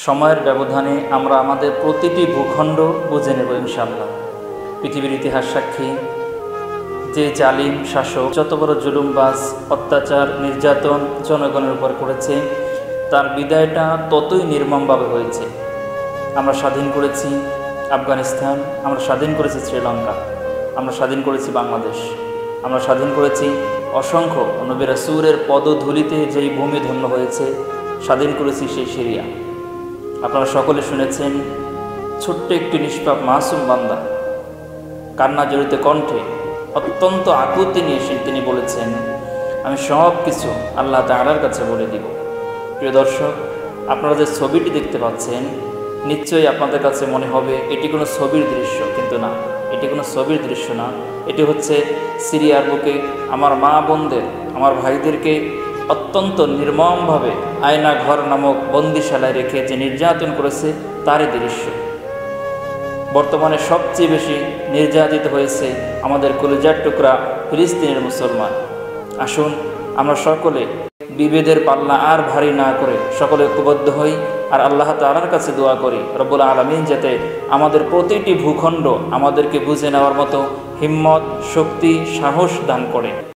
সময়ের ব্যবধানে আমরা আমাদের প্রতিটি ভূখণ্ড বুঝে নেব ইনশাআল্লাহ। পৃথিবীর ইতিহাস সাক্ষী, যে জালিম শাসক যত বড় জুলুমবাজ, অত্যাচার, নির্যাতন জনগণের উপর করেছে, তার বিদায়টা ততই নির্মমভাবে হয়েছে। আমরা স্বাধীন করেছি আফগানিস্তান, আমরা স্বাধীন করেছি শ্রীলঙ্কা, আমরা স্বাধীন করেছি বাংলাদেশ, আমরা স্বাধীন করেছি অসংখ্য নবী রাসূলের পদধূলিতে যেই ভূমি ধন্য হয়েছে, স্বাধীন করেছি সেই সিরিয়া। আপনারা সকলে শুনেছেন, ছোট্ট একটি নিষ্পাপ মাসুম বান্দা কান্না জড়িত কণ্ঠে অত্যন্ত আকুতি নিয়ে তিনি বলেছেন, আমি সব কিছু আল্লাহ তাআলার কাছে বলে দিব। প্রিয় দর্শক, আপনারা যে ছবিটি দেখতে পাচ্ছেন, নিশ্চয়ই আপনাদের কাছে মনে হবে এটি কোনো ছবির দৃশ্য, কিন্তু না, এটি কোনো ছবির দৃশ্য না। এটি হচ্ছে সিরিয়ার বুকে আমার মা বোনদের, আমার ভাইদেরকে অত্যন্ত নির্মমভাবে আয়না ঘর নামক বন্দিশালায় রেখে যে নির্যাতন করেছে তারই দৃশ্য। বর্তমানে সবচেয়ে বেশি নির্যাতিত হয়েছে আমাদের কলিজার টুকরা ফিলিস্তিনের মুসলমান। আসুন আমরা সকলে বিভেদের পাল্লা আর ভারী না করে সকলে ঐক্যবদ্ধ হই আর আল্লাহ তাআলার কাছে দোয়া করি, রব্বুল আলামিন যাতে আমাদের প্রতিটি ভূখণ্ড আমাদেরকে বুঝে নেওয়ার মতো হিম্মত, শক্তি, সাহস দান করে।